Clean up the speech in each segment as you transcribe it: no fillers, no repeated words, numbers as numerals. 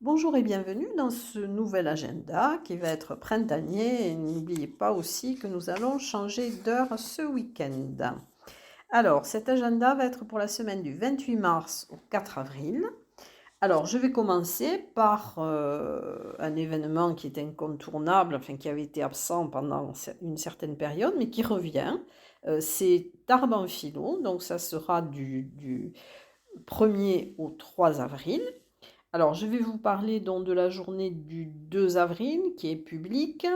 Bonjour et bienvenue dans ce nouvel agenda qui va être printanier. Et n'oubliez pas aussi que nous allons changer d'heure ce week-end. Alors, cet agenda va être pour la semaine du 28 mars au 4 avril. Alors, je vais commencer par un événement qui est incontournable, enfin qui avait été absent pendant une certaine période, mais qui revient. C'est Tarbes en philo, donc ça sera du 1er au 3 avril. Alors, je vais vous parler donc de la journée du 2 avril qui est publique.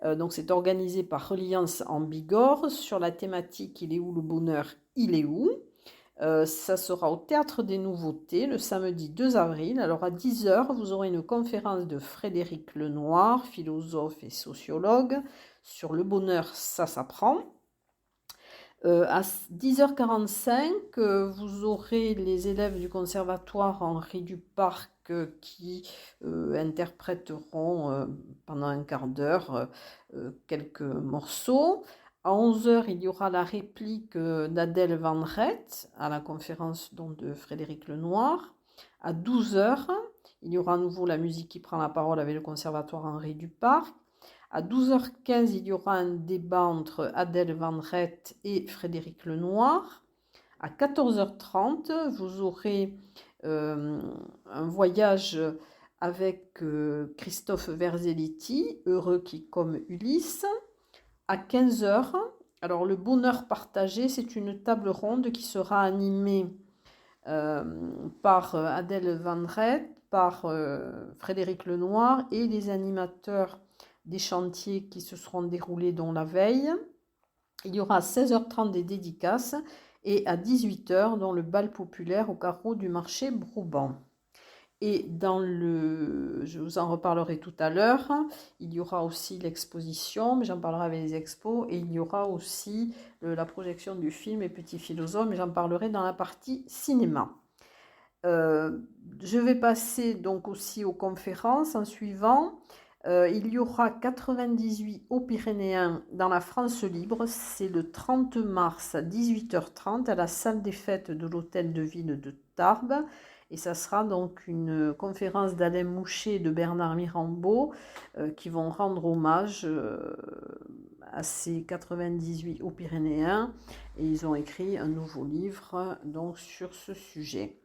Donc, c'est organisé par Reliance en Bigorre sur la thématique Il est où le bonheur? Il est où? Ça sera au Théâtre des Nouveautés le samedi 2 avril. Alors, à 10 heures, vous aurez une conférence de Frédéric Lenoir, philosophe et sociologue, sur le bonheur, ça s'apprend. À 10h45, vous aurez les élèves du conservatoire Henri Duparc qui interpréteront pendant un quart d'heure quelques morceaux. À 11h, il y aura la réplique d'Adèle Van Rett à la conférence de Frédéric Lenoir. À 12h, il y aura à nouveau la musique qui prend la parole avec le conservatoire Henri Duparc. À 12h15, il y aura un débat entre Adèle Van Rett et Frédéric Lenoir. À 14h30, vous aurez un voyage avec Christophe Verzelletti, Heureux qui comme Ulysse. À 15h, alors le bonheur partagé, c'est une table ronde qui sera animée par Adèle Van Rett, par Frédéric Lenoir et les animateurs des chantiers qui se seront déroulés dont la veille. Il y aura à 16h30 des dédicaces et à 18h dans le bal populaire au carreau du marché Brouban. Et je vous en reparlerai tout à l'heure, il y aura aussi l'exposition, mais j'en parlerai avec les expos, et il y aura aussi la projection du film Les Petits Philosophes, mais j'en parlerai dans la partie cinéma. Je vais passer donc aussi aux conférences en suivant. Il y aura 98 aux Pyrénéens dans la France libre. C'est le 30 mars à 18h30 à la salle des fêtes de l'hôtel de ville de Tarbes. Et ça sera donc une conférence d'Alain Mouchet et de Bernard Mirambeau qui vont rendre hommage à ces 98 aux Pyrénéens. Et ils ont écrit un nouveau livre donc, sur ce sujet.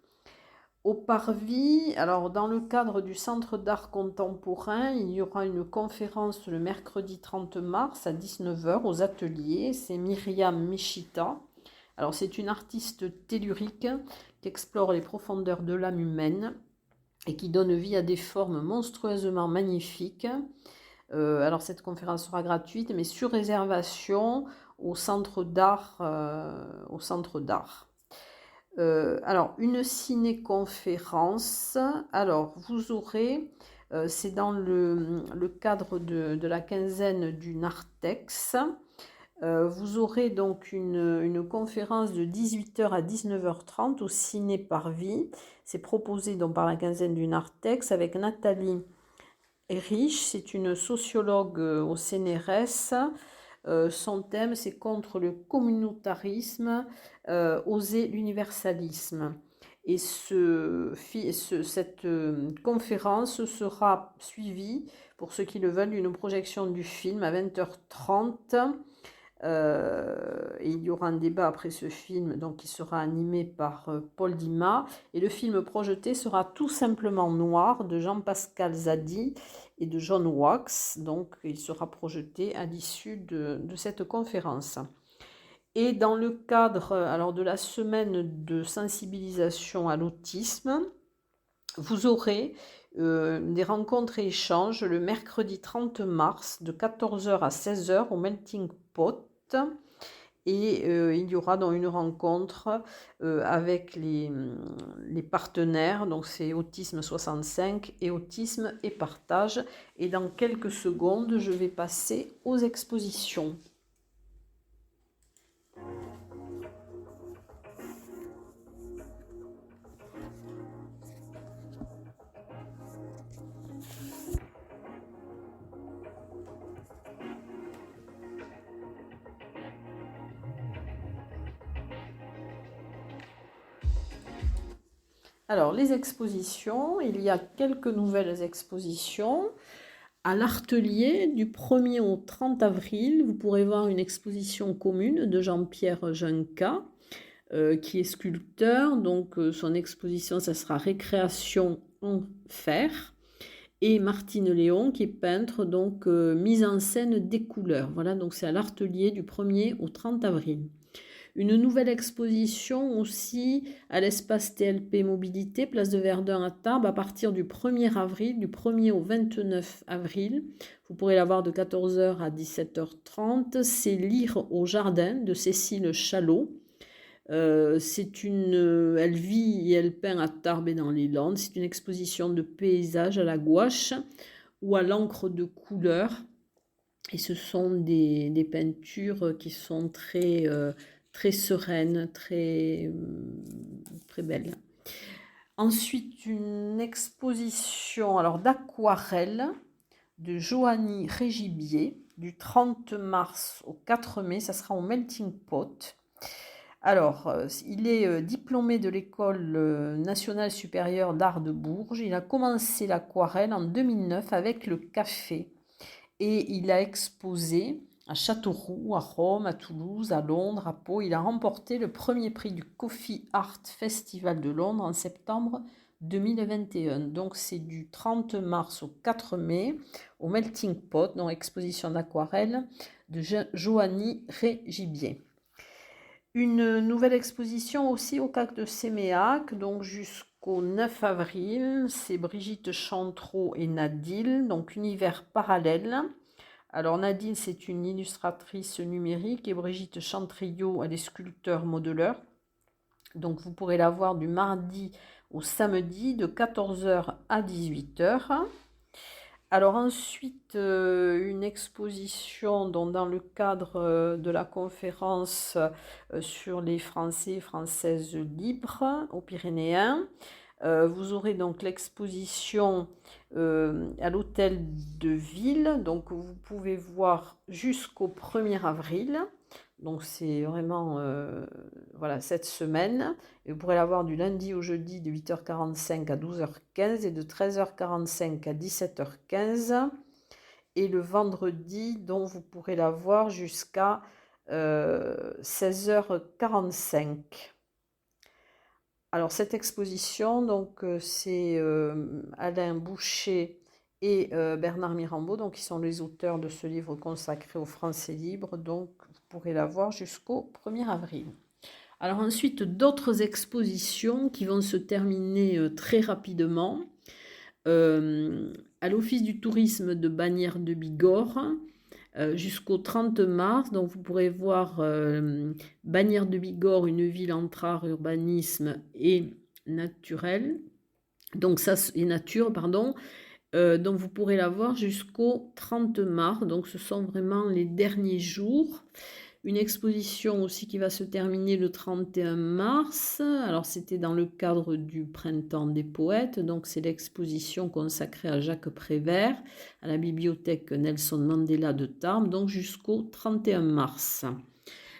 Au Parvis, alors dans le cadre du Centre d'art contemporain, il y aura une conférence le mercredi 30 mars à 19h aux ateliers. C'est Myriam Michita. Alors c'est une artiste tellurique qui explore les profondeurs de l'âme humaine et qui donne vie à des formes monstrueusement magnifiques. Alors cette conférence sera gratuite mais sur réservation au Centre d'art. Alors, une ciné-conférence. Alors, vous aurez, c'est dans le cadre de la quinzaine du Nartex. Vous aurez donc une conférence de 18h à 19h30 au Ciné Parvis. C'est proposé donc par la quinzaine du Nartex avec Nathalie Rich. C'est une sociologue au CNRS. Son thème, c'est contre le communautarisme, oser l'universalisme. Et cette conférence sera suivie, pour ceux qui le veulent, d'une projection du film à 20h30. Et il y aura un débat après ce film donc, qui sera animé par Paul Dimas. Et le film projeté sera Tout simplement noir de Jean-Pascal Zadi et de John Wax. Donc il sera projeté à l'issue de cette conférence. Et dans le cadre alors, de la semaine de sensibilisation à l'autisme, vous aurez des rencontres et échanges le mercredi 30 mars de 14h à 16h au Melting Pot. Et il y aura donc une rencontre avec les partenaires, donc c'est Autisme 65 et Autisme et Partage. Et dans quelques secondes, je vais passer aux expositions. Alors, les expositions, il y a quelques nouvelles expositions. À l'Artelier, du 1er au 30 avril, vous pourrez voir une exposition commune de Jean-Pierre Junca, qui est sculpteur. Donc, son exposition, ça sera Récréation en fer. Et Martine Léon, qui est peintre, donc mise en scène des couleurs. Voilà, donc c'est à l'Artelier du 1er au 30 avril. Une nouvelle exposition aussi à l'espace TLP Mobilité, place de Verdun à Tarbes, à partir du 1er avril, du 1er au 29 avril. Vous pourrez la voir de 14h à 17h30. C'est Lire au jardin de Cécile Chalot. Elle vit et elle peint à Tarbes et dans les Landes. C'est une exposition de paysages à la gouache ou à l'encre de couleur. Et ce sont des peintures qui sont très sereines, très belles. Ensuite, une exposition d'aquarelle de Joanie Régibier du 30 mars au 4 mai. Ça sera au Melting Pot. Alors, il est diplômé de l'École nationale supérieure d'art de Bourges. Il a commencé l'aquarelle en 2009 avec le café. Et il a exposé à Châteauroux, à Rome, à Toulouse, à Londres, à Pau. Il a remporté le premier prix du Coffee Art Festival de Londres en septembre 2021. Donc c'est du 30 mars au 4 mai au Melting Pot, donc exposition d'aquarelle de Joanie Régibier. Une nouvelle exposition aussi au CAC de Séméac, donc jusqu'au 9 avril, c'est Brigitte Chantreau et Nadil, donc Univers parallèle. Alors Nadil, c'est une illustratrice numérique et Brigitte Chantriot, elle est sculpteur modeleur. Donc vous pourrez la voir du mardi au samedi de 14h à 18h. Alors ensuite, une exposition dans le cadre de la conférence sur les Français et Françaises libres aux Pyrénéens. Vous aurez donc l'exposition à l'hôtel de ville. Donc vous pouvez voir jusqu'au 1er avril. Donc c'est vraiment cette semaine. Et vous pourrez la voir du lundi au jeudi de 8h45 à 12h15 et de 13h45 à 17h15. Et le vendredi, dont vous pourrez la voir jusqu'à 16h45. Alors cette exposition, donc c'est Alain Boucher et Bernard Mirambeau, donc qui sont les auteurs de ce livre consacré aux Français libres. Donc vous pourrez la voir jusqu'au 1er avril. Alors ensuite, d'autres expositions qui vont se terminer très rapidement. À l'Office du tourisme de Bagnères de Bigorre, jusqu'au 30 mars. Donc vous pourrez voir Bagnères de Bigorre, une ville entre art, urbanisme et naturel. Donc ça, et nature, pardon. Donc vous pourrez la voir jusqu'au 30 mars. Donc ce sont vraiment les derniers jours. Une exposition aussi qui va se terminer le 31 mars. Alors c'était dans le cadre du Printemps des poètes. Donc c'est l'exposition consacrée à Jacques Prévert à la bibliothèque Nelson Mandela de Tarbes, donc jusqu'au 31 mars.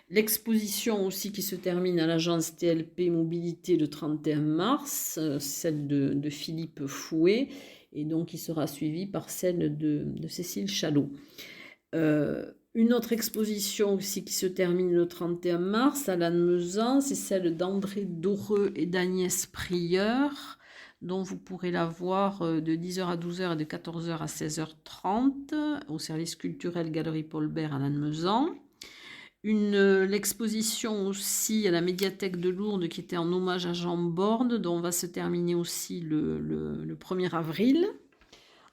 L'exposition aussi qui se termine à l'agence TLP Mobilité le 31 mars, celle de Philippe Fouet, et donc qui sera suivie par celle de Cécile Chalot. Une autre exposition aussi qui se termine le 31 mars à Lannemezan, c'est celle d'André Doreux et d'Agnès Prieur, dont vous pourrez la voir de 10h à 12h et de 14h à 16h30 au service culturel Galerie Paul Bert à Lannemezan. L'exposition aussi à la médiathèque de Lourdes qui était en hommage à Jean Borde, dont va se terminer aussi le 1er avril.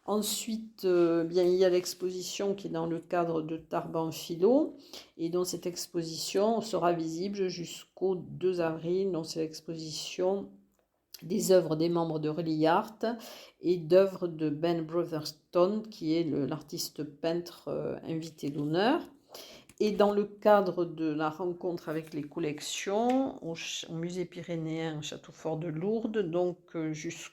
Ensuite, il y a l'exposition qui est dans le cadre de Tarbes en philo et dont cette exposition sera visible jusqu'au 2 avril. Donc c'est l'exposition des œuvres des membres de Relly Art et d'œuvres de Ben Brotherstone qui est l'artiste peintre invité d'honneur. Et dans le cadre de la rencontre avec les collections au musée pyrénéen Château-Fort de Lourdes, donc jusqu'à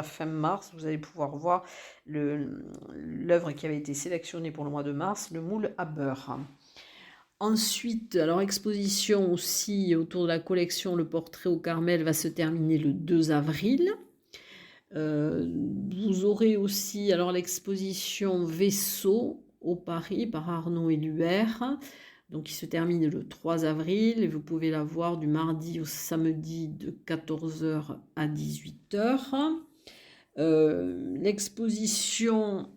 fin mars, vous allez pouvoir voir l'œuvre qui avait été sélectionnée pour le mois de mars, le moule à beurre. Ensuite, alors exposition aussi autour de la collection Le Portrait au Carmel va se terminer le 2 avril. Vous aurez aussi alors l'exposition Vaisseau au Paris par Arnaud Éluère, donc qui se termine le 3 avril et vous pouvez la voir du mardi au samedi de 14h à 18h. L'exposition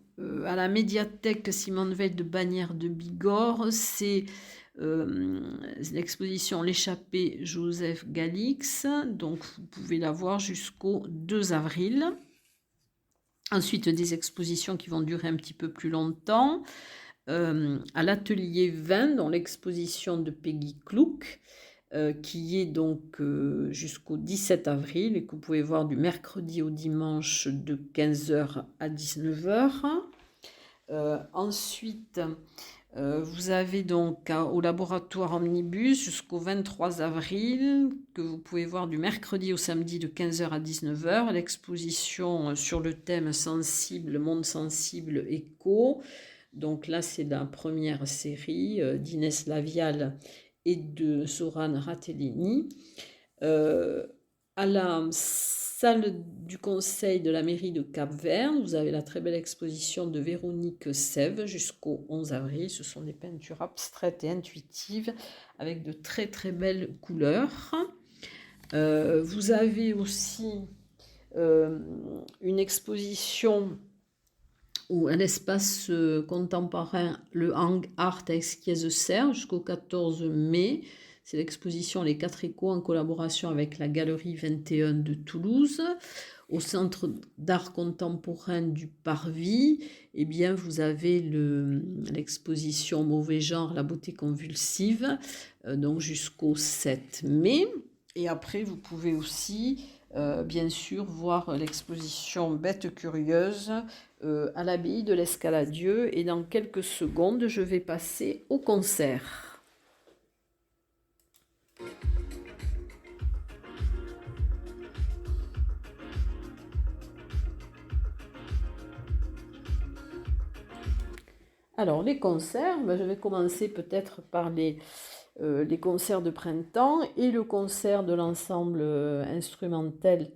à la médiathèque Simone Veil de Bagnères de Bigorre, c'est l'exposition L'échappée Joseph Galix, donc vous pouvez la voir jusqu'au 2 avril. Ensuite, des expositions qui vont durer un petit peu plus longtemps. À l'atelier 20, dans l'exposition de Peggy Clouk, qui est donc jusqu'au 17 avril et que vous pouvez voir du mercredi au dimanche de 15h à 19h. Ensuite, vous avez donc au laboratoire Omnibus jusqu'au 23 avril, que vous pouvez voir du mercredi au samedi de 15h à 19h, l'exposition sur le thème sensible, monde sensible, écho. Donc là, c'est la première série d'Inès Lavial et de Zoran Ratellini. À la salle du conseil de la mairie de Cap-Vert, vous avez la très belle exposition de Véronique Sève jusqu'au 11 avril. Ce sont des peintures abstraites et intuitives avec de très très belles couleurs. Vous avez aussi une exposition ou un espace contemporain, le Hang Art à Esquies-Serre jusqu'au 14 mai. C'est l'exposition Les 4 échos en collaboration avec la Galerie 21 de Toulouse. Au Centre d'art contemporain du Parvis, eh bien, vous avez l'exposition Mauvais genre, la beauté convulsive, donc jusqu'au 7 mai. Et après, vous pouvez aussi, bien sûr, voir l'exposition Bêtes curieuses à l'abbaye de l'Escaladieu. Et dans quelques secondes, je vais passer au concert. Alors, les concerts, je vais commencer peut-être par les concerts de printemps et le concert de l'ensemble instrumental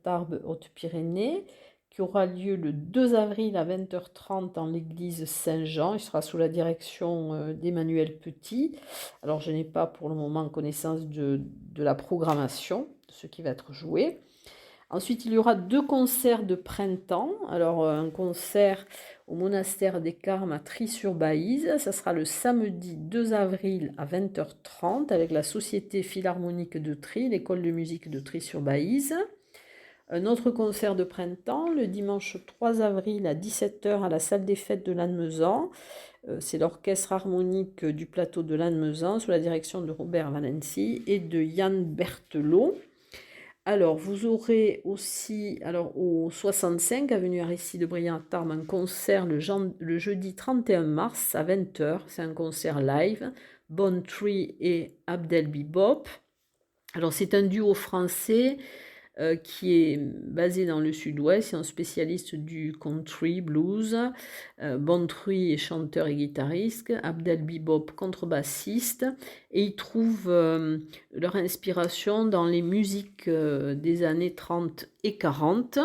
Tarbes Haute-Pyrénées, qui aura lieu le 2 avril à 20h30 en l'église Saint-Jean. Il sera sous la direction d'Emmanuel Petit. Alors, je n'ai pas pour le moment connaissance de la programmation, de ce qui va être joué. Ensuite, il y aura 2 concerts de printemps. Alors, un concert au monastère des Carmes à Trie-sur-Baïse. Ça sera le samedi 2 avril à 20h30 avec la Société Philharmonique de Trie, l'école de musique de Trie-sur-Baïse. Un autre concert de printemps le dimanche 3 avril à 17h à la salle des fêtes de Lannemezan. C'est l'orchestre harmonique du plateau de Lannemezan sous la direction de Robert Valency et de Yann Berthelot. Alors, vous aurez aussi, au 65, avenue Aristide Briand à Tarbes, un concert le jeudi 31 mars à 20h. C'est un concert live, Bon Tree et Abdel Bebop. Alors, c'est un duo français qui est basé dans le sud-ouest, c'est un spécialiste du country blues. Bon Tree est chanteur et guitariste, Abdel Bebop contrebassiste, et ils trouvent leur inspiration dans les musiques des années 30 et 40.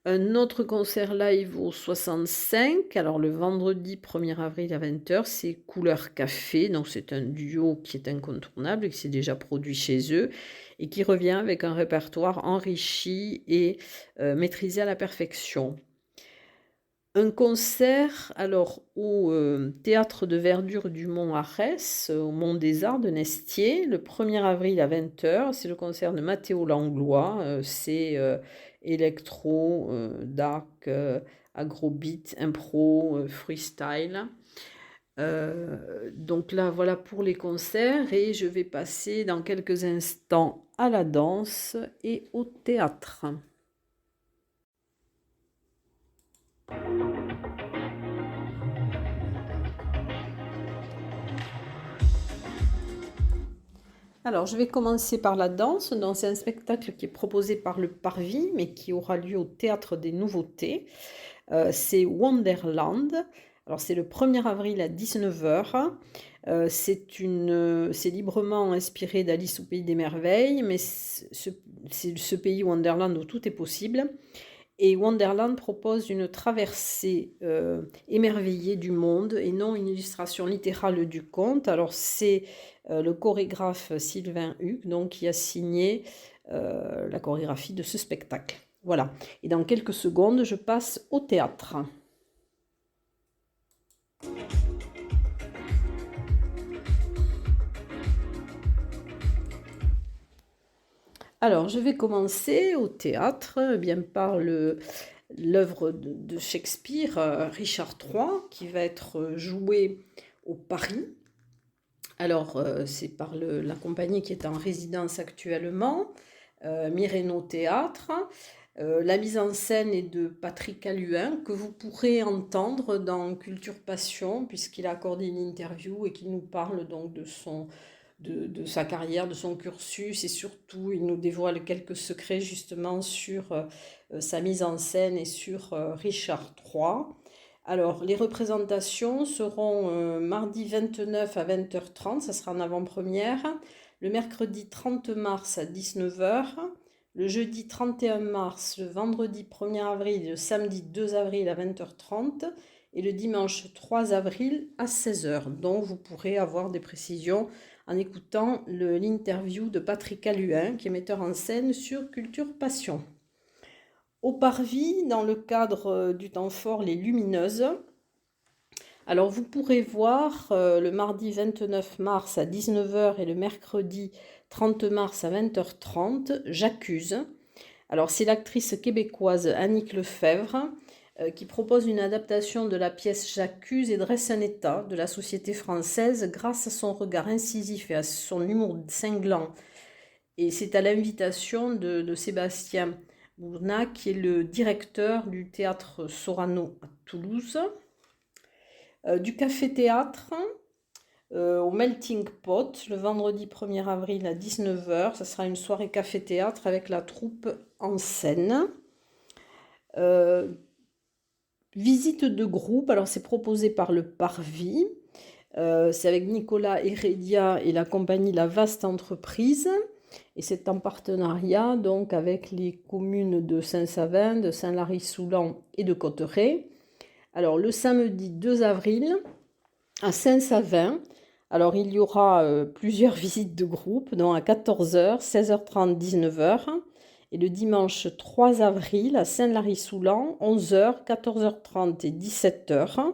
Un autre concert live au 65, alors le vendredi 1er avril à 20h, c'est Couleur Café, donc c'est un duo qui est incontournable, qui s'est déjà produit chez eux, et qui revient avec un répertoire enrichi et maîtrisé à la perfection. Un concert alors au Théâtre de Verdure du Mont-Arès, au Mont des Arts de Nestier, le 1er avril à 20h. C'est le concert de Mathéo Langlois. C'est électro, dark, agrobeat, impro, freestyle. Donc là, voilà pour les concerts. Et je vais passer dans quelques instants à la danse et au théâtre. Alors, je vais commencer par la danse. Donc, c'est un spectacle qui est proposé par le Parvis, mais qui aura lieu au Théâtre des Nouveautés. C'est Wonderland. Alors c'est le 1er avril à 19h. C'est librement inspiré d'Alice au pays des merveilles, mais c'est ce pays Wonderland où tout est possible. Et Wonderland propose une traversée émerveillée du monde et non une illustration littérale du conte. Alors c'est le chorégraphe Sylvain Hugues donc, qui a signé la chorégraphie de ce spectacle. Voilà. Et dans quelques secondes, je passe au théâtre. Alors, je vais commencer au théâtre, bien par l'œuvre de Shakespeare, Richard III, qui va être joué au Paris. Alors, c'est par la compagnie qui est en résidence actuellement, Myreno Théâtre. La mise en scène est de Patrick Alluin, que vous pourrez entendre dans Culture Passion, puisqu'il a accordé une interview et qu'il nous parle donc de sa carrière, de son cursus, et surtout il nous dévoile quelques secrets justement sur sa mise en scène et sur Richard III. Alors les représentations seront mardi 29 à 20h30, ça sera en avant-première, le mercredi 30 mars à 19h, le jeudi 31 mars, le vendredi 1er avril et le samedi 2 avril à 20h30 et le dimanche 3 avril à 16h. Donc vous pourrez avoir des précisions en écoutant l'interview de Patrick Alluin, qui est metteur en scène sur Culture Passion. Au Parvis, dans le cadre du temps fort Les Lumineuses, alors vous pourrez voir le mardi 29 mars à 19h et le mercredi 30 mars à 20h30, J'accuse. Alors c'est l'actrice québécoise Annick Lefebvre qui propose une adaptation de la pièce J'accuse et dresse un état de la société française grâce à son regard incisif et à son humour cinglant. Et c'est à l'invitation de Sébastien Bourna, qui est le directeur du théâtre Sorano à Toulouse. Du café-théâtre au Melting Pot, le vendredi 1er avril à 19h. Ça sera une soirée café-théâtre avec la troupe en scène. Visite de groupe, alors c'est proposé par le Parvis. C'est avec Nicolas Heredia et la compagnie La Vaste Entreprise. Et c'est en partenariat donc avec les communes de Saint-Savin, de Saint-Lary-Soulan et de Cotteret. Alors le samedi 2 avril à Saint-Savin, alors il y aura plusieurs visites de groupe, donc à 14h, 16h30, 19h. Et le dimanche 3 avril à Saint-Lary-Soulan, 11h, 14h30 et 17h.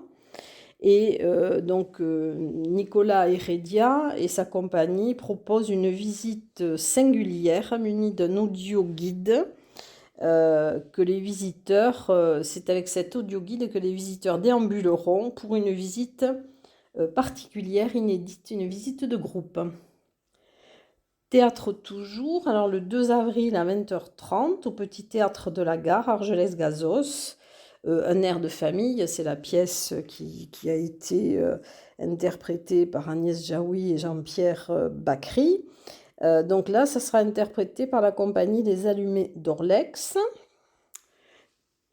Et donc Nicolas Heredia et sa compagnie proposent une visite singulière munie d'un audio guide que les visiteurs, c'est avec cet audio guide que les visiteurs déambuleront pour une visite particulière, inédite, une visite de groupe. Théâtre toujours, alors le 2 avril à 20h30 au Petit Théâtre de la Gare, Argelès-Gazos. Un air de famille, c'est la pièce qui a été interprétée par Agnès Jaoui et Jean-Pierre Bacry. Donc là, ça sera interprété par la compagnie Les Allumés d'Orlex.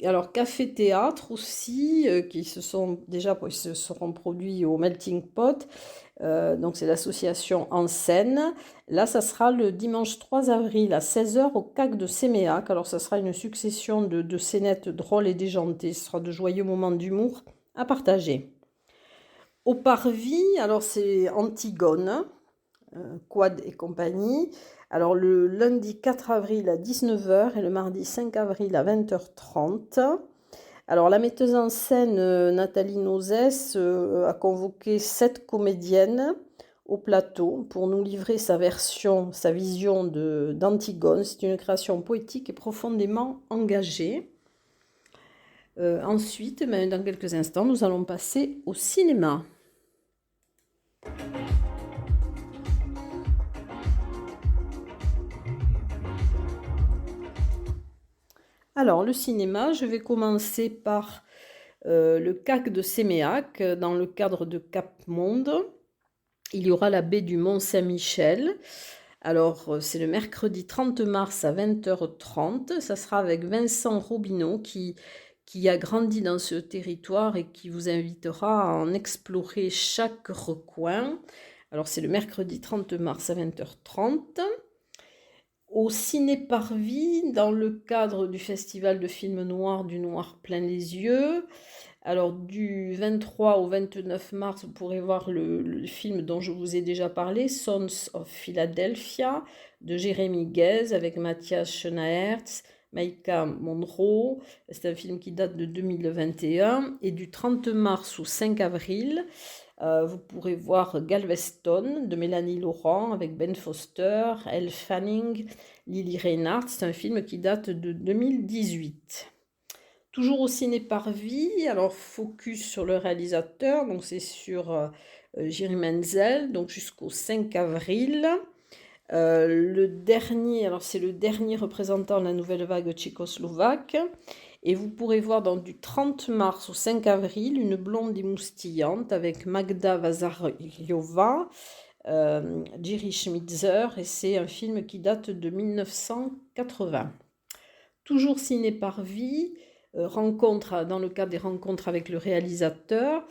Alors, café-théâtre aussi, qui se seront produits au Melting Pot. Donc, c'est l'association En Scène. Là, ça sera le dimanche 3 avril à 16h au CAC de Séméac. Alors, ça sera une succession de scénettes drôles et déjantées. Ce sera de joyeux moments d'humour à partager. Au Parvis, alors c'est Antigone, Quad et compagnie. Alors le lundi 4 avril à 19h et le mardi 5 avril à 20h30. Alors la metteuse en scène Nathalie Nozès a convoqué 7 comédiennes au plateau pour nous livrer sa vision d'Antigone. C'est une création poétique et profondément engagée. Ensuite, dans quelques instants, nous allons passer au cinéma. Alors, le cinéma, je vais commencer par le CAC de Séméac, dans le cadre de Cap Monde. Il y aura la baie du Mont-Saint-Michel. Alors, c'est le mercredi 30 mars à 20h30. Ça sera avec Vincent Robineau qui qui a grandi dans ce territoire et qui vous invitera à en explorer chaque recoin. Alors c'est le mercredi 30 mars à 20h30. Au Ciné-Parvis, dans le cadre du festival de films noirs du Noir plein les yeux. Alors du 23 au 29 mars, vous pourrez voir le film dont je vous ai déjà parlé, Sons of Philadelphia, de Jérémy Guez avec Matthias Schoenaerts, Maïka Monroe. C'est un film qui date de 2021. Et du 30 mars au 5 avril, vous pourrez voir Galveston de Mélanie Laurent avec Ben Foster, Elle Fanning, Lily Reinhardt. C'est un film qui date de 2018. Toujours au Ciné-Parvis, alors focus sur le réalisateur, donc c'est sur Jiri Menzel, donc jusqu'au 5 avril. Le dernier, alors c'est le dernier représentant de la nouvelle vague tchécoslovaque. Et vous pourrez voir donc du 30 mars au 5 avril Une blonde émoustillante avec Magda Vazaryova, Jiří Schmitzer, et c'est un film qui date de 1980. Toujours Ciné-Parvis, rencontre, dans le cadre des rencontres avec le réalisateur,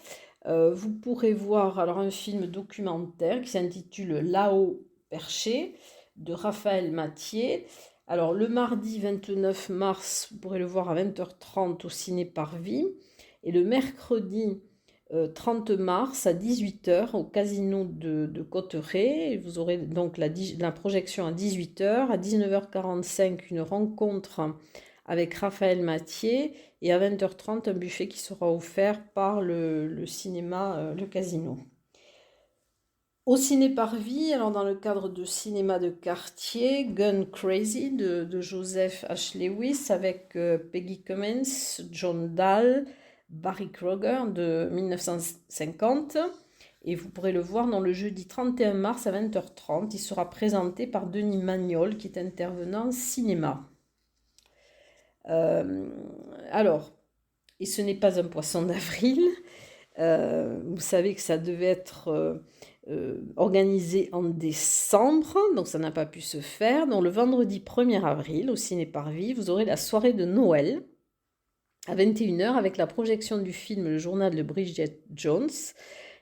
vous pourrez voir alors un film documentaire qui s'intitule Là-haut perché de Raphaël Mathiez. Alors le mardi 29 mars, vous pourrez le voir à 20h30 au Ciné-Parvis, et le mercredi 30 mars à 18h au Casino de Cotteret. Vous aurez donc la projection à 18h, à 19h45 une rencontre avec Raphaël Mathiez, et à 20h30 un buffet qui sera offert par le cinéma Le Casino. Au Ciné-Parvis, alors dans le cadre de cinéma de quartier, Gun Crazy de Joseph H. Lewis avec Peggy Cummins, John Dahl, Barry Kroger de 1950. Et vous pourrez le voir dans le jeudi 31 mars à 20h30. Il sera présenté par Denis Magnol, qui est intervenant cinéma. Alors, et ce n'est pas un poisson d'avril. Vous savez que ça devait être organisé en décembre, donc ça n'a pas pu se faire. Donc le vendredi 1er avril, au Ciné-Parvis, vous aurez la soirée de Noël à 21h avec la projection du film Le journal de Bridget Jones,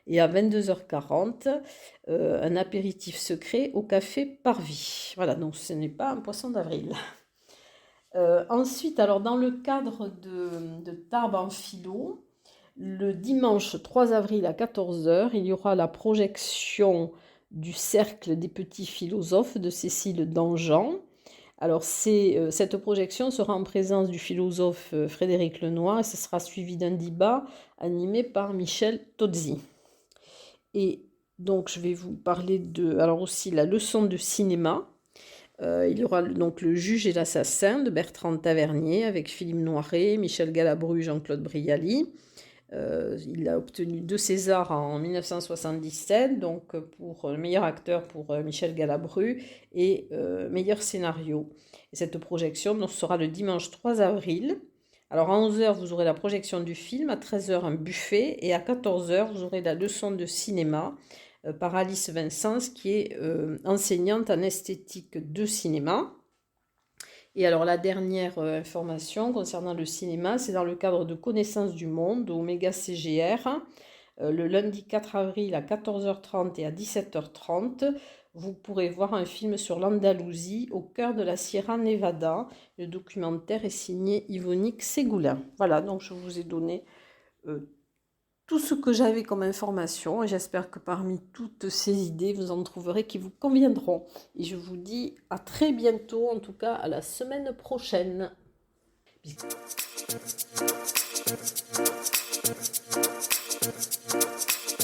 et à 22h40, un apéritif secret au café Parvis. Voilà, donc ce n'est pas un poisson d'avril. Ensuite, alors dans le cadre de Tarbes en philo, le dimanche 3 avril à 14h, il y aura la projection du Cercle des petits philosophes de Cécile Dangean. Alors cette projection sera en présence du philosophe Frédéric Lenoir, et ce sera suivi d'un débat animé par Michel Tozzi. Et donc je vais vous parler alors aussi la leçon de cinéma. Il y aura donc Le juge et l'assassin de Bertrand Tavernier avec Philippe Noiret, Michel Galabru, Jean-Claude Brialy. Il a obtenu 2 Césars en 1977, donc pour le meilleur acteur pour Michel Galabru, et meilleur scénario. Et cette projection donc, sera le dimanche 3 avril. Alors à 11h, vous aurez la projection du film, à 13h, un buffet, et à 14h, vous aurez la leçon de cinéma par Alice Vincens, qui est enseignante en esthétique de cinéma. Et alors la dernière information concernant le cinéma, c'est dans le cadre de Connaissance du Monde au Méga CGR, le lundi 4 avril à 14h30 et à 17h30, vous pourrez voir un film sur l'Andalousie au cœur de la Sierra Nevada. Le documentaire est signé Yvonique Ségoulin. Voilà, donc je vous ai donné tout ce que j'avais comme information, et j'espère que parmi toutes ces idées, vous en trouverez qui vous conviendront. Et je vous dis à très bientôt, en tout cas à la semaine prochaine. Bisous.